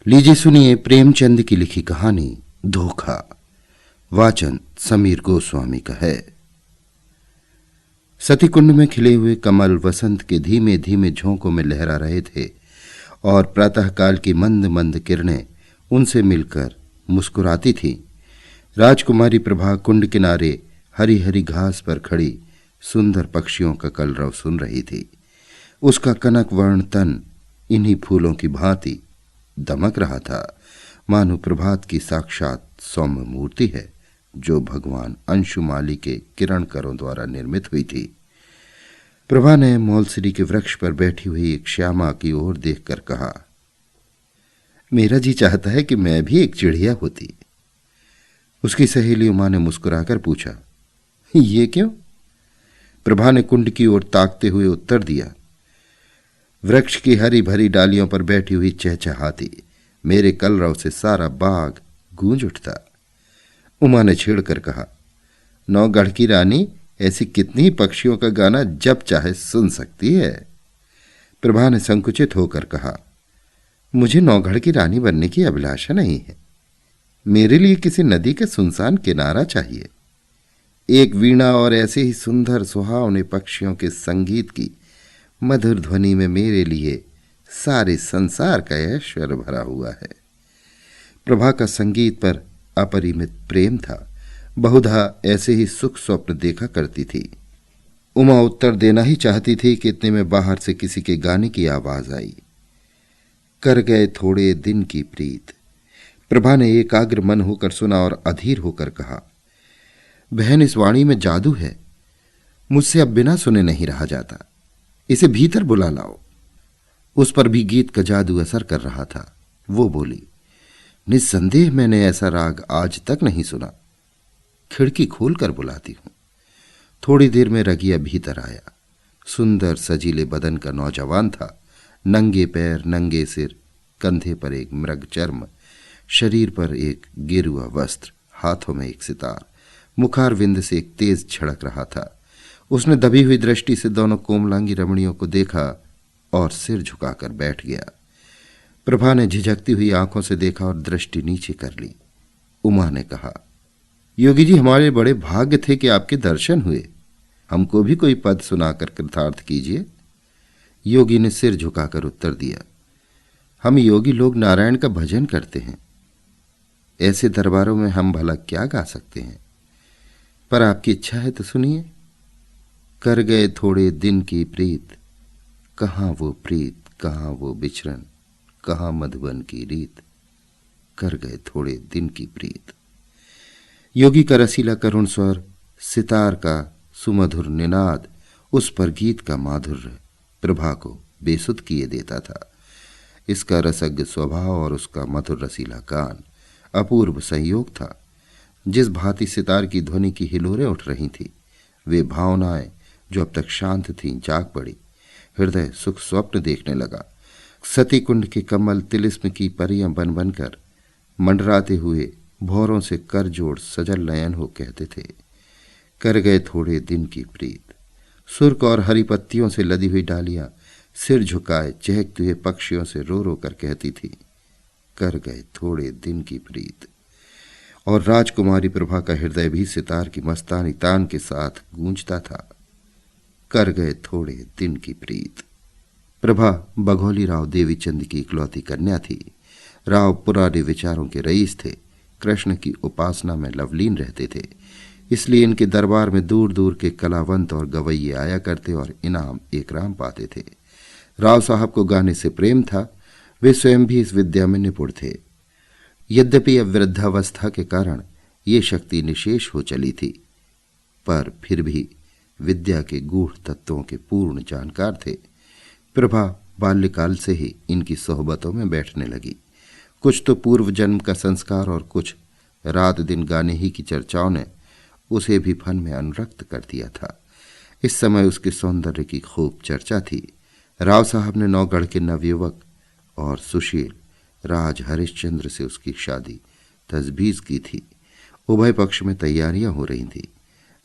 लीजिए सुनिए प्रेमचंद की लिखी कहानी धोखा। वाचन समीर गोस्वामी का है। सतीकुंड में खिले हुए कमल वसंत के धीमे धीमे झोंकों में लहरा रहे थे और प्रातःकाल की मंद मंद किरणें उनसे मिलकर मुस्कुराती थीं। राजकुमारी प्रभा कुंड किनारे हरी हरी घास पर खड़ी सुंदर पक्षियों का कलरव सुन रही थी। उसका कनक वर्ण तन इन्हीं फूलों की भांति दमक रहा था, मानो प्रभात की साक्षात सौम्य मूर्ति है जो भगवान अंशुमाली के किरण करों द्वारा निर्मित हुई थी। प्रभा ने मौलसरी के वृक्ष पर बैठी हुई एक श्यामा की ओर देखकर कहा, मेरा जी चाहता है कि मैं भी एक चिड़िया होती। उसकी सहेली उमा ने मुस्कुराकर पूछा, ये क्यों? प्रभा ने कुंड की ओर ताकते हुए उत्तर दिया, वृक्ष की हरी भरी डालियों पर बैठी हुई चहचहाती मेरे कलरव से सारा बाग गूंज उठता। उमा ने छेड़कर कहा, नौगढ़ की रानी ऐसी कितनी पक्षियों का गाना जब चाहे सुन सकती है। प्रभा ने संकुचित होकर कहा, मुझे नौगढ़ की रानी बनने की अभिलाषा नहीं है। मेरे लिए किसी नदी के सुनसान किनारा चाहिए, एक वीणा और ऐसे ही सुंदर सुहावने पक्षियों के संगीत की मधुर ध्वनि में मेरे लिए सारे संसार का ऐश्वर्य भरा हुआ है। प्रभा का संगीत पर अपरिमित प्रेम था, बहुधा ऐसे ही सुख स्वप्न देखा करती थी। उमा उत्तर देना ही चाहती थी कि इतने में बाहर से किसी के गाने की आवाज आई, कर गए थोड़े दिन की प्रीत। प्रभा ने एकाग्र मन होकर सुना और अधीर होकर कहा, बहन इस वाणी में जादू है, मुझसे अब बिना सुने नहीं रहा जाता, इसे भीतर बुला लाओ। उस पर भी गीत का जादू असर कर रहा था। वो बोली, निस्संदेह मैंने ऐसा राग आज तक नहीं सुना, खिड़की खोलकर बुलाती हूं। थोड़ी देर में रगिया भीतर आया। सुंदर सजीले बदन का नौजवान था, नंगे पैर नंगे सिर, कंधे पर एक मृग चर्म, शरीर पर एक गेरुआ वस्त्र, हाथों में एक सितार, मुखारविंद से एक तेज छिड़क रहा था। उसने दबी हुई दृष्टि से दोनों कोमलांगी रमणियों को देखा और सिर झुकाकर बैठ गया। प्रभा ने झिझकती हुई आंखों से देखा और दृष्टि नीचे कर ली। उमा ने कहा, योगी जी हमारे बड़े भाग्य थे कि आपके दर्शन हुए, हमको भी कोई पद सुनाकर कृतार्थ कीजिए। योगी ने सिर झुकाकर उत्तर दिया, हम योगी लोग नारायण का भजन करते हैं, ऐसे दरबारों में हम भला क्या गा सकते हैं, पर आपकी इच्छा है तो सुनिए। कर गए थोड़े दिन की प्रीत, कहाँ वो प्रीत कहाँ वो बिछरन, कहाँ मधुबन की रीत, कर गए थोड़े दिन की प्रीत। योगी का रसीला करुण स्वर, सितार का सुमधुर निनाद, उस पर गीत का माधुर्य प्रभा को बेसुध किए देता था। इसका रसज्ञ स्वभाव और उसका मधुर रसीला गान अपूर्व संयोग था। जिस भांति सितार की ध्वनि की हिलोरें उठ रही थी, वे भावनाएं जो अब तक शांत थीं जाग पड़ी। हृदय सुख स्वप्न देखने लगा। सतीकुंड के कमल तिलिस्म की परियां बन बनकर मंडराते हुए भौरों से कर जोड़ सजल नयन हो कहते थे, कर गए थोड़े दिन की प्रीत। सुर्ख और हरी पत्तियों से लदी हुई डालियां सिर झुकाए चहकते हुए पक्षियों से रो रो कर कहती थी, कर गए थोड़े दिन की प्रीत। और राजकुमारी प्रभा का हृदय भी सितार की मस्तानी तान के साथ गूंजता था, कर गए थोड़े दिन की प्रीत। प्रभा बघौली राव देवीचंद की इकलौती कन्या थी। राव पुराने विचारों के रईस थे, कृष्ण की उपासना में लवलीन रहते थे, इसलिए इनके दरबार में दूर दूर के कलावंत और गवैये आया करते और इनाम एकराम पाते थे। राव साहब को गाने से प्रेम था, वे स्वयं भी इस विद्या में निपुण थे। यद्यपि अब वृद्धावस्था के कारण ये शक्ति निशेष हो चली थी, पर फिर भी विद्या के गूढ़ तत्वों के पूर्ण जानकार थे। प्रभा बाल्यकाल से ही इनकी सोहबतों में बैठने लगी। कुछ तो पूर्व जन्म का संस्कार और कुछ रात दिन गाने ही की चर्चाओं ने उसे भी फन में अनुरक्त कर दिया था। इस समय उसके सौंदर्य की खूब चर्चा थी। राव साहब ने नौगढ़ के नवयुवक और सुशील राज हरिश्चंद्र से उसकी शादी तजवीज की थी। उभय पक्ष में तैयारियां हो रही थी।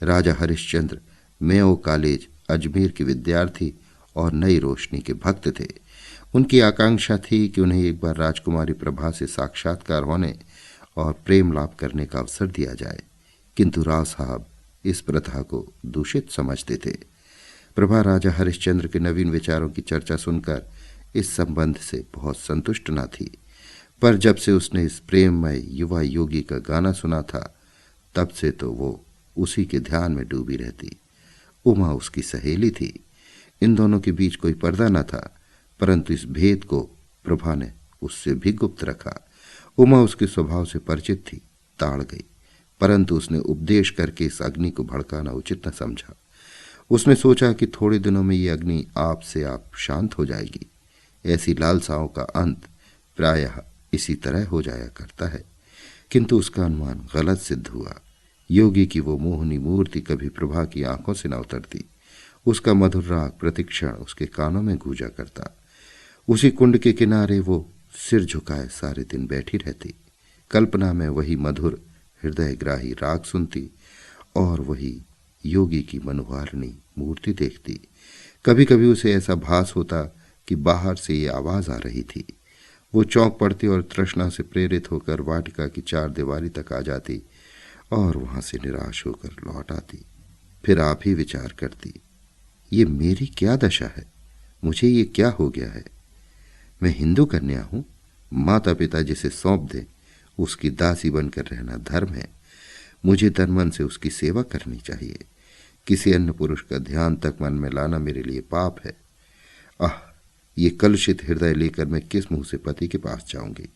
राजा हरिश्चंद्र मेयो कॉलेज अजमेर के विद्यार्थी और नई रोशनी के भक्त थे। उनकी आकांक्षा थी कि उन्हें एक बार राजकुमारी प्रभा से साक्षात्कार होने और प्रेम लाभ करने का अवसर दिया जाए, किंतु राव साहब इस प्रथा को दूषित समझते थे। प्रभा राजा हरिश्चंद्र के नवीन विचारों की चर्चा सुनकर इस संबंध से बहुत संतुष्ट न थी, पर जब से उसने इस प्रेममय युवा योगी का गाना सुना था, तब से तो वो उसी के ध्यान में डूबी रहती। उमा उसकी सहेली थी। इन दोनों के बीच कोई पर्दा न था, परंतु इस भेद को प्रभा ने उससे भी गुप्त रखा। उमा उसके स्वभाव से परिचित थी, ताड़ गई, परंतु उसने उपदेश करके इस अग्नि को भड़काना उचित न समझा। उसने सोचा कि थोड़े दिनों में ये अग्नि आप से आप शांत हो जाएगी। ऐसी लालसाओं का अंत प्रायः इसी तरह हो जाया करता है, किंतु उसका अनुमान गलत सिद्ध हुआ। योगी की वो मोहनी मूर्ति कभी प्रभा की आंखों से न उतरती। उसका मधुर राग प्रतिक्षण उसके कानों में गूंजा करता। उसी कुंड के किनारे वो सिर झुकाए सारे दिन बैठी रहती। कल्पना में वही मधुर हृदयग्राही राग सुनती और वही योगी की मनोहारिणी मूर्ति देखती। कभी कभी उसे ऐसा भास होता कि बाहर से ये आवाज आ रही थी। वो चौंक पड़ती और तृष्णा से प्रेरित होकर वाटिका की चार दीवारी तक आ जाती और वहां से निराश होकर लौट आती। फिर आप ही विचार करती, ये मेरी क्या दशा है, मुझे ये क्या हो गया है। मैं हिंदू कन्या हूं, माता पिता जिसे सौंप दे उसकी दासी बनकर रहना धर्म है। मुझे तन मन से उसकी सेवा करनी चाहिए। किसी अन्य पुरुष का ध्यान तक मन में लाना मेरे लिए पाप है। आह, ये कलुषित हृदय लेकर मैं किस मुंह से पति के पास जाऊंगी।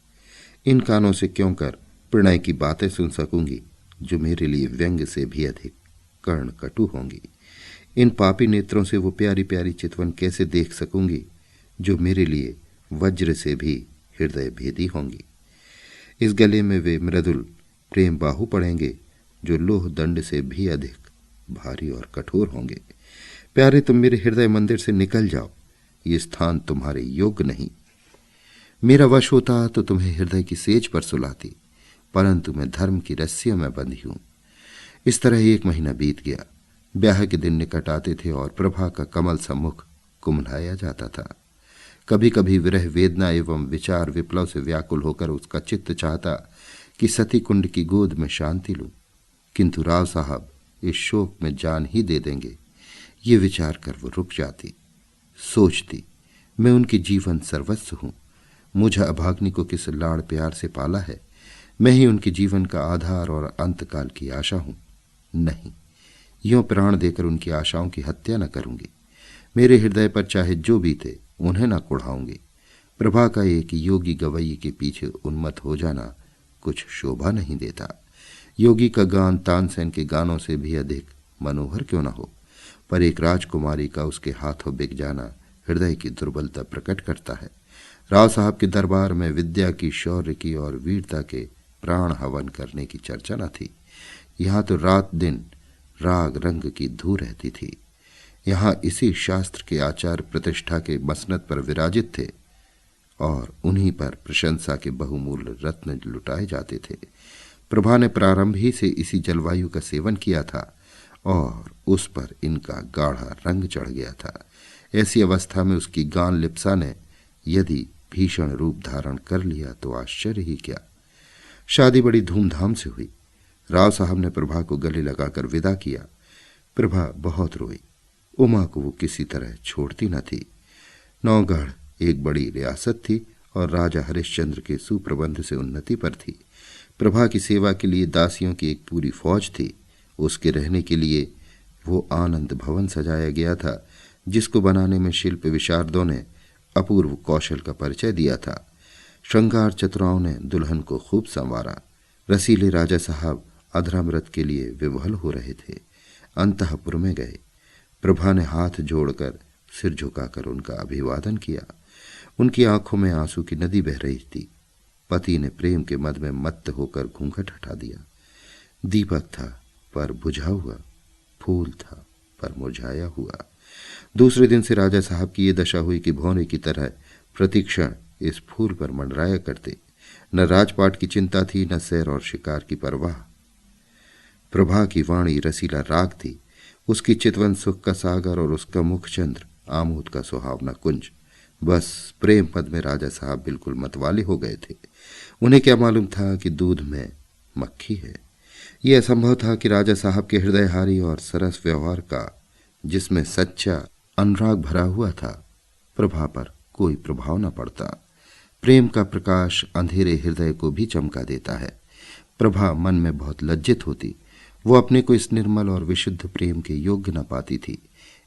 इन कानों से क्यों कर प्रणय की बातें सुन सकूंगी जो मेरे लिए व्यंग से भी अधिक कर्ण कटु होंगी। इन पापी नेत्रों से वो प्यारी प्यारी चितवन कैसे देख सकूंगी जो मेरे लिए वज्र से भी हृदय भेदी होंगी। इस गले में वे मृदुल प्रेम बाहु पड़ेंगे जो लोह दंड से भी अधिक भारी और कठोर होंगे। प्यारे, तुम मेरे हृदय मंदिर से निकल जाओ, ये स्थान तुम्हारे योग्य नहीं। मेरा वश होता तो तुम्हें हृदय की सेज पर सुलाती, परंतु मैं धर्म की रस्सियों में बंधी हूं। इस तरह 1 महीना बीत गया। ब्याह के दिन निकट आते थे और प्रभा का कमल सम्मुख कुम्हलाया जाता था। कभी कभी विरह वेदना एवं विचार विप्लव से व्याकुल होकर उसका चित्त चाहता कि सती कुंड की गोद में शांति लूं, किंतु राव साहब इस शोक में जान ही दे देंगे, ये विचार कर वो रुक जाती। सोचती, मैं उनकी जीवन सर्वस्व हूं। मुझे अभाग्नि को किस लाड़ प्यार से पाला है। मैं ही उनके जीवन का आधार और अंतकाल की आशा हूं। नहीं, यूं प्राण देकर उनकी आशाओं की हत्या न करूंगी। मेरे हृदय पर चाहे जो बीते उन्हें न कुढ़ाऊंगी। प्रभा का एक योगी गवैये के पीछे उन्मत्त हो जाना कुछ शोभा नहीं देता। योगी का गान तानसेन के गानों से भी अधिक मनोहर क्यों न हो, पर एक राजकुमारी का उसके हाथों बिक जाना हृदय की दुर्बलता प्रकट करता है। राव साहब के दरबार में विद्या की, शौर्य की और वीरता के प्राण हवन करने की चर्चा न थी। यहाँ तो रात दिन राग रंग की धू रहती थी। यहाँ इसी शास्त्र के आचार प्रतिष्ठा के मसनद पर विराजित थे और उन्हीं पर प्रशंसा के बहुमूल्य रत्न लुटाए जाते थे। प्रभा ने प्रारंभ ही से इसी जलवायु का सेवन किया था और उस पर इनका गाढ़ा रंग चढ़ गया था। ऐसी अवस्था में उसकी गान लिप्सा ने यदि भीषण रूप धारण कर लिया तो आश्चर्य ही क्या। शादी बड़ी धूमधाम से हुई। राव साहब ने प्रभा को गले लगाकर विदा किया। प्रभा बहुत रोई। उमा को वो किसी तरह छोड़ती न थी। नौगढ़ एक बड़ी रियासत थी और राजा हरिश्चंद्र के सुप्रबंध से उन्नति पर थी। प्रभा की सेवा के लिए दासियों की एक पूरी फौज थी। उसके रहने के लिए वो आनंद भवन सजाया गया था, जिसको बनाने में शिल्प विशारदों ने अपूर्व कौशल का परिचय दिया था। श्रृंगार चतुराओं ने दुल्हन को खूब संवारा। रसीले राजा साहब अधरामृत के लिए विवहल हो रहे थे। अंतःपुर में गए। प्रभा ने हाथ जोड़कर सिर झुकाकर उनका अभिवादन किया। उनकी आंखों में आंसू की नदी बह रही थी। पति ने प्रेम के मद में मत्त होकर घूंघट हटा दिया। दीपक था पर बुझा हुआ, फूल था पर मुरझाया हुआ। दूसरे दिन से राजा साहब की ये दशा हुई कि भौरे की तरह प्रतिक्षण इस फूल पर मंडराया करते। न राजपाट की चिंता थी, न सैर और शिकार की परवाह। प्रभा की वाणी रसीला राग थी। उसकी चितवन सुख का सागर और उसका मुखचंद्र आमोद का सुहावना कुंज। बस प्रेम पद में राजा साहब बिल्कुल मतवाले हो गए थे। उन्हें क्या मालूम था कि दूध में मक्खी है। यह असंभव था कि राजा साहब के हृदयहारी और सरस व्यवहार का, जिसमें सच्चा अनुराग भरा हुआ था, प्रभा पर कोई प्रभाव न पड़ता। प्रेम का प्रकाश अंधेरे हृदय को भी चमका देता है। प्रभा मन में बहुत लज्जित होती। वो अपने को इस निर्मल और विशुद्ध प्रेम के योग्य न पाती थी।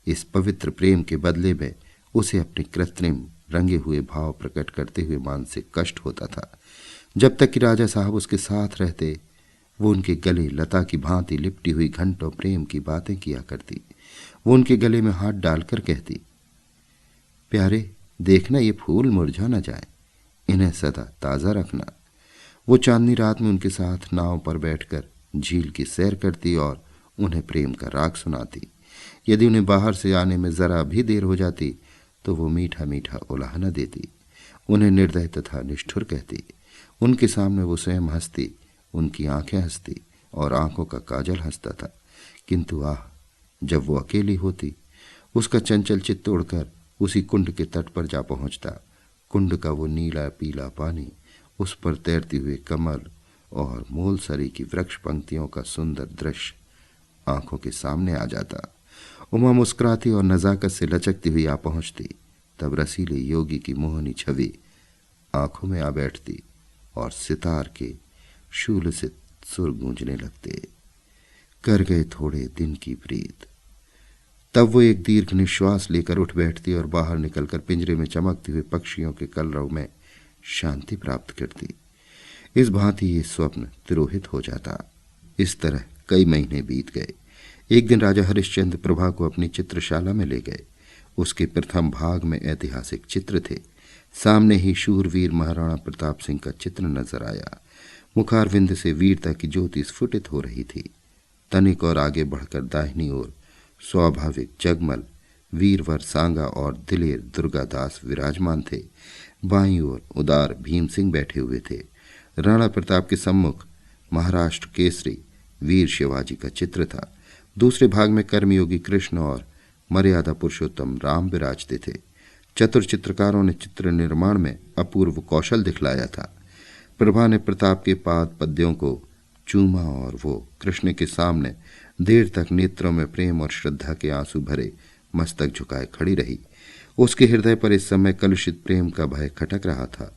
इस पवित्र प्रेम के बदले में उसे अपने कृत्रिम रंगे हुए भाव प्रकट करते हुए मानसिक कष्ट होता था। जब तक कि राजा साहब उसके साथ रहते, वो उनके गले लता की भांति लिपटी हुई घंटों प्रेम की बातें किया करती। वो उनके गले में हाथ डालकर कहती, प्यारे देखना ये फूल मुरझा न जाए, इन्हें सदा ताज़ा रखना। वो चांदनी रात में उनके साथ नाव पर बैठकर झील की सैर करती और उन्हें प्रेम का राग सुनाती। यदि उन्हें बाहर से आने में जरा भी देर हो जाती तो वो मीठा मीठा उलाहना देती, उन्हें निर्दय तथा निष्ठुर कहती। उनके सामने वो स्वयं हंसती, उनकी आंखें हंसती और आंखों का काजल हंसता था। किंतु आह, जब वो अकेली होती, उसका चंचल चित्त उड़कर उसी कुंड के तट पर जा पहुंचता। कुंड का वो नीला पीला पानी, उस पर तैरती हुए कमल और मोलसरी की वृक्ष पंक्तियों का सुंदर दृश्य आंखों के सामने आ जाता। उमा मुस्कुराती और नजाकत से लचकती हुई आ पहुंचती। तब रसीले योगी की मोहनी छवि आंखों में आ बैठती और सितार के शूल से सुर गूंजने लगते, कर गए थोड़े दिन की प्रीत। तब वो एक दीर्घ निश्वास लेकर उठ बैठती और बाहर निकलकर पिंजरे में चमकते हुए पक्षियों के कलरव में शांति प्राप्त करती। इस भांति ये स्वप्न तिरोहित हो जाता। इस तरह कई महीने बीत गए। एक दिन राजा हरिश्चंद्र प्रभा को अपनी चित्रशाला में ले गए। उसके प्रथम भाग में ऐतिहासिक चित्र थे। सामने ही शूरवीर महाराणा प्रताप सिंह का चित्र नजर आया। मुखारविंद से वीरता की ज्योति स्फुटित हो रही थी। तनिक और आगे बढ़कर दाहिनी ओर स्वाभाविक जगमल वीरवर सांगा और दिलेर दुर्गादास विराजमान थे। बाईं ओर उदार भीम सिंह बैठे हुए थे। राणा प्रताप के सम्मुख महाराष्ट्र केसरी वीर शिवाजी का चित्र था। दूसरे भाग में कर्मयोगी कृष्ण और मर्यादा पुरुषोत्तम राम विराजते थे। चतुर चित्रकारों ने चित्र निर्माण में अपूर्व कौशल दिखलाया था। प्रभा ने प्रताप के पाद पद्यों को चूमा और वो कृष्ण के सामने देर तक नेत्रों में प्रेम और श्रद्धा के आंसू भरे मस्तक झुकाए खड़ी रही। उसके हृदय पर इस समय कलुषित प्रेम का भय खटक रहा था।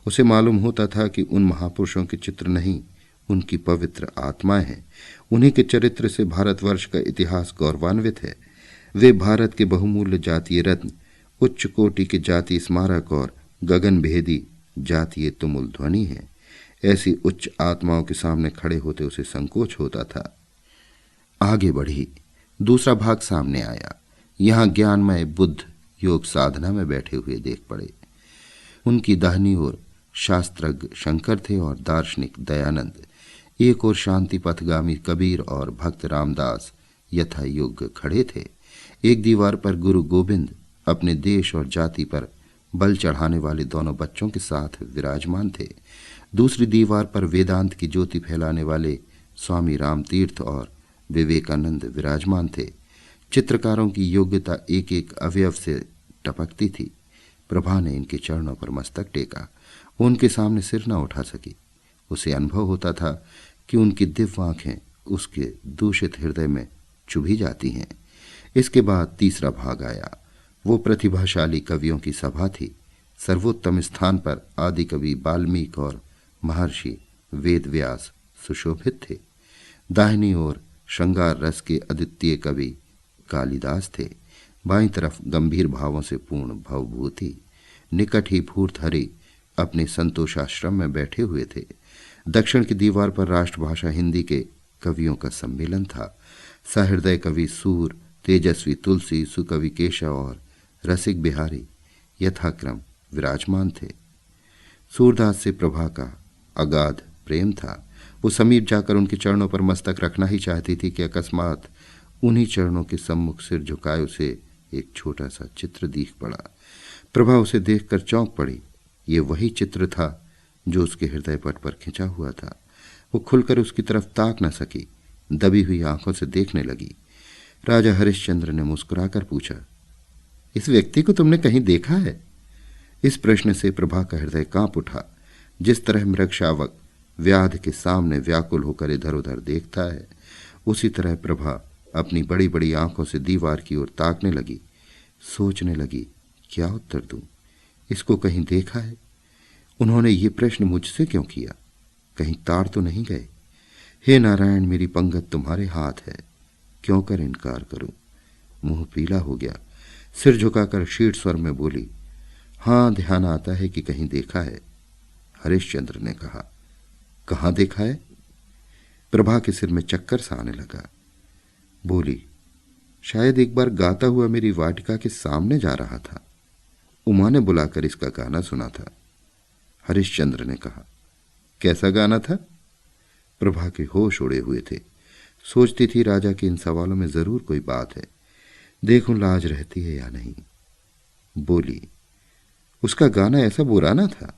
उसे मालूम होता था कि उन महापुरुषों के चित्र नहीं, उनकी पवित्र आत्माएं हैं। उन्हीं के चरित्र से भारतवर्ष का इतिहास गौरवान्वित है। वे भारत के बहुमूल्य जातीय रत्न, उच्च कोटि के जातीय स्मारक और गगन भेदी जातीय तुमुल ध्वनि है। ऐसी उच्च आत्माओं के सामने खड़े होते उसे संकोच होता था। आगे बढ़ी। दूसरा भाग सामने आया। यहाँ ज्ञानमय बुद्ध योग साधना में बैठे हुए देख पड़े। उनकी दाहिनी ओर शास्त्रज्ञ शंकर थे और दार्शनिक दयानंद। एक ओर शांति पथगामी कबीर और भक्त रामदास यथा योग्य खड़े थे। एक दीवार पर गुरु गोविंद अपने देश और जाति पर बल चढ़ाने वाले दोनों बच्चों के साथ विराजमान थे। दूसरी दीवार पर वेदांत की ज्योति फैलाने वाले स्वामी रामतीर्थ और विवेकानंद विराजमान थे। चित्रकारों की योग्यता एक एक अवयव से टपकती थी। प्रभा ने इनके चरणों पर मस्तक टेका। वो उनके सामने सिर न उठा सकी। उसे अनुभव होता था कि उनकी दिव्य आंखें उसके दूषित हृदय में चुभी जाती हैं। इसके बाद तीसरा भाग आया। वो प्रतिभाशाली कवियों की सभा थी। सर्वोत्तम स्थान पर आदि कवि वाल्मीकि और महर्षि वेदव्यास सुशोभित थे। दाहिनी ओर श्रृंगार रस के अद्वितीय कवि कालिदास थे। बाईं तरफ गंभीर भावों से पूर्ण भवभूति, निकट ही भूर्तहरि अपने संतोषाश्रम में बैठे हुए थे। दक्षिण की दीवार पर राष्ट्रभाषा हिंदी के कवियों का सम्मेलन था। सहृदय कवि सूर, तेजस्वी तुलसी, सुकवि केशव और रसिक बिहारी यथाक्रम विराजमान थे। सूरदास से प्रभा का अगाध प्रेम था। वो समीप जाकर उनके चरणों पर मस्तक रखना ही चाहती थी कि अकस्मात उन्हीं चरणों के सम्मुख सिर झुकाए उसे एक छोटा सा चित्र दिख पड़ा। प्रभा उसे देखकर चौंक पड़ी। ये वही चित्र था जो उसके हृदय पट पर खिंचा हुआ था। वो खुलकर उसकी तरफ ताक न सकी, दबी हुई आंखों से देखने लगी। राजा हरिश्चंद्र ने मुस्कुराकर पूछा, इस व्यक्ति को तुमने कहीं देखा है? इस प्रश्न से प्रभा का हृदय कांप उठा। जिस तरह मृग शावक व्याध के सामने व्याकुल होकर इधर उधर देखता है, उसी तरह प्रभा अपनी बड़ी बड़ी आंखों से दीवार की ओर ताकने लगी। सोचने लगी, क्या उत्तर दूं? इसको कहीं देखा है? उन्होंने ये प्रश्न मुझसे क्यों किया? कहीं ताड़ तो नहीं गए? हे नारायण, मेरी पंगत तुम्हारे हाथ है, क्यों कर इनकार करूं? मुंह पीला हो गया। सिर झुकाकर शीट स्वर में बोली, हाँ, ध्यान आता है कि कहीं देखा है। हरिश्चंद्र ने कहा, कहाँ देखा है? प्रभा के सिर में चक्कर सा आने लगा। बोली, शायद एक बार गाता हुआ मेरी वाटिका के सामने जा रहा था। उमा ने बुलाकर इसका गाना सुना था। हरिश्चंद्र ने कहा, कैसा गाना था? प्रभा के होश उड़े हुए थे। सोचती थी राजा के इन सवालों में जरूर कोई बात है, देखूं लाज रहती है या नहीं। बोली, उसका गाना ऐसा बुरा ना था?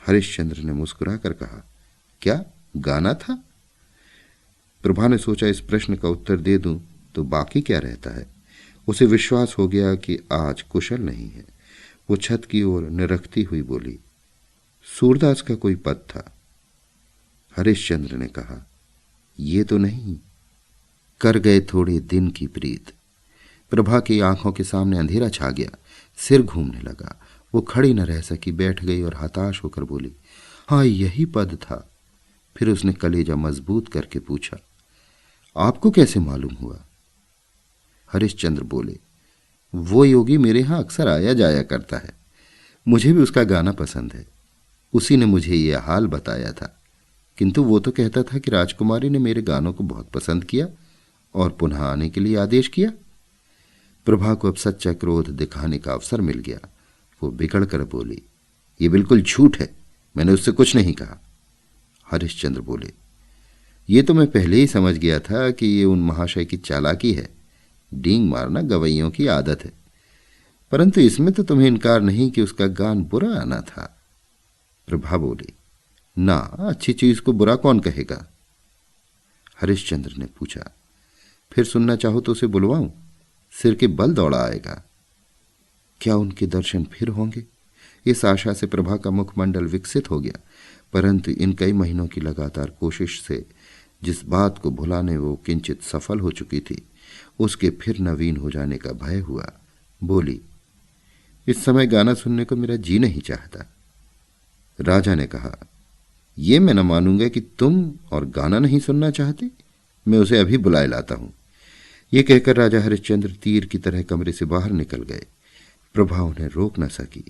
हरिश्चंद्र ने मुस्कुराकर कहा, क्या गाना था? प्रभा ने सोचा, इस प्रश्न का उत्तर दे दूं तो बाकी क्या रहता है। उसे विश्वास हो गया कि आज कुशल नहीं है। वो छत की ओर निरखती हुई बोली, सूरदास का कोई पद था। हरिश्चंद्र ने कहा, ये तो नहीं। कर गए थोड़े दिन की प्रीत। प्रभा की आंखों के सामने अंधेरा छा गया। सिर घूमने लगा। वो खड़ी न रह सकी, बैठ गई और हताश होकर बोली, हाँ, यही पद था। फिर उसने कलेजा मजबूत करके पूछा, आपको कैसे मालूम हुआ? हरिश्चंद्र बोले, वो योगी मेरे यहां अक्सर आया जाया करता है, मुझे भी उसका गाना पसंद है। उसी ने मुझे यह हाल बताया था, किंतु वो तो कहता था कि राजकुमारी ने मेरे गानों को बहुत पसंद किया और पुनः आने के लिए आदेश किया। प्रभा को अब सच्चा क्रोध दिखाने का अवसर मिल गया। वो बिगड़ कर बोली, ये बिल्कुल झूठ है, मैंने उससे कुछ नहीं कहा। हरिश्चंद्र बोले, ये तो मैं पहले ही समझ गया था कि ये उन महाशय की चालाकी है। डींग मारना गवैयों की आदत है, परंतु इसमें तो तुम्हें इनकार नहीं कि उसका गान बुरा आना था। प्रभा बोली, ना, अच्छी चीज को बुरा कौन कहेगा? हरिश्चंद्र ने पूछा, फिर सुनना चाहो तो उसे बुलवाऊं? सिर के बल दौड़ा आएगा। क्या उनके दर्शन फिर होंगे? इस आशा से प्रभा का मुखमंडल विकसित हो गया, परंतु इन कई महीनों की लगातार कोशिश से जिस बात को भुलाने वो किंचित सफल हो चुकी थी, उसके फिर नवीन हो जाने का भय हुआ। बोली, इस समय गाना सुनने को मेरा जी नहीं चाहता। राजा ने कहा, ये मैं न मानूंगा कि तुम और गाना नहीं सुनना चाहते। मैं उसे अभी बुलाए लाता हूं। ये कहकर राजा हरिश्चंद्र तीर की तरह कमरे से बाहर निकल गए। प्रभा उन्हें रोक न सकी।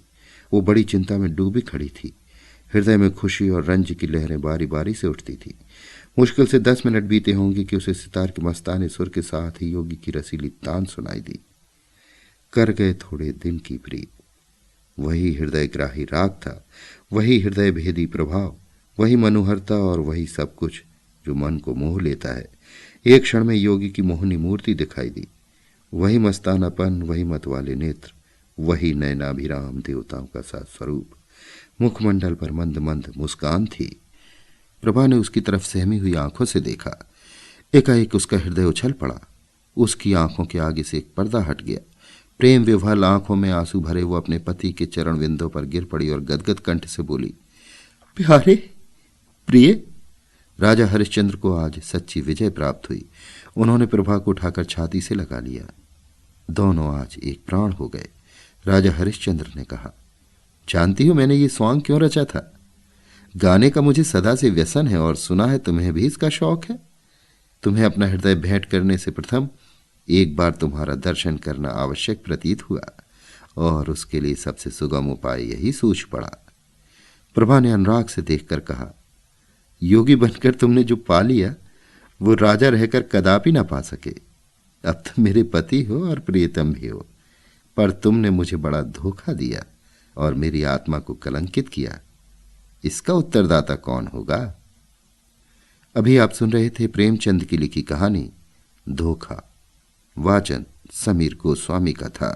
वो बड़ी चिंता में डूबी खड़ी थी। हृदय में खुशी और रंज की लहरें बारी बारी से उठती थी। मुश्किल से 10 मिनट बीते होंगे कि उसे सितार के मस्ताने सुर के साथ ही योगी की रसीली तान सुनाई दी। कर गए थोड़े दिन की प्रीत। वही हृदय ग्राही राग था, वही हृदय भेदी प्रभाव, वही मनोहरता और वही सब कुछ जो मन को मोह लेता है। एक क्षण में योगी की मोहनी मूर्ति दिखाई दी। वही मस्तानापन, वही मतवाले नेत्र, वही नयनाभिराम देवताओं का सा स्वरूप। मुखमंडल पर मंद मंद मुस्कान थी। प्रभा ने उसकी तरफ सहमी हुई आंखों से देखा। एकाएक उसका हृदय उछल पड़ा। उसकी आंखों के आगे से एक पर्दा हट गया। प्रेम विह्वल आंखों में आंसू भरे वो अपने पति के चरण विंदों पर गिर पड़ी और गदगद कंठ से बोली, प्यारे, प्रिय। राजा हरिश्चंद्र को आज सच्ची विजय प्राप्त हुई। उन्होंने प्रभा को उठाकर छाती से लगा लिया। दोनों आज एक प्राण हो गए। राजा हरिश्चंद्र ने कहा, जानती हो मैंने ये सॉन्ग क्यों रचा था? गाने का मुझे सदा से व्यसन है और सुना है तुम्हें भी इसका शौक है। तुम्हें अपना हृदय भेंट करने से प्रथम एक बार तुम्हारा दर्शन करना आवश्यक प्रतीत हुआ और उसके लिए सबसे सुगम उपाय यही सूझ पड़ा। प्रभा ने अनुराग से देखकर कहा, योगी बनकर तुमने जो पा लिया वो राजा रहकर कदापि ना पा सके। अब तुम मेरे पति हो और प्रियतम भी हो, पर तुमने मुझे बड़ा धोखा दिया और मेरी आत्मा को कलंकित किया। इसका उत्तरदाता कौन होगा? अभी आप सुन रहे थे प्रेमचंद की लिखी कहानी धोखा। वाचन समीर गोस्वामी का था।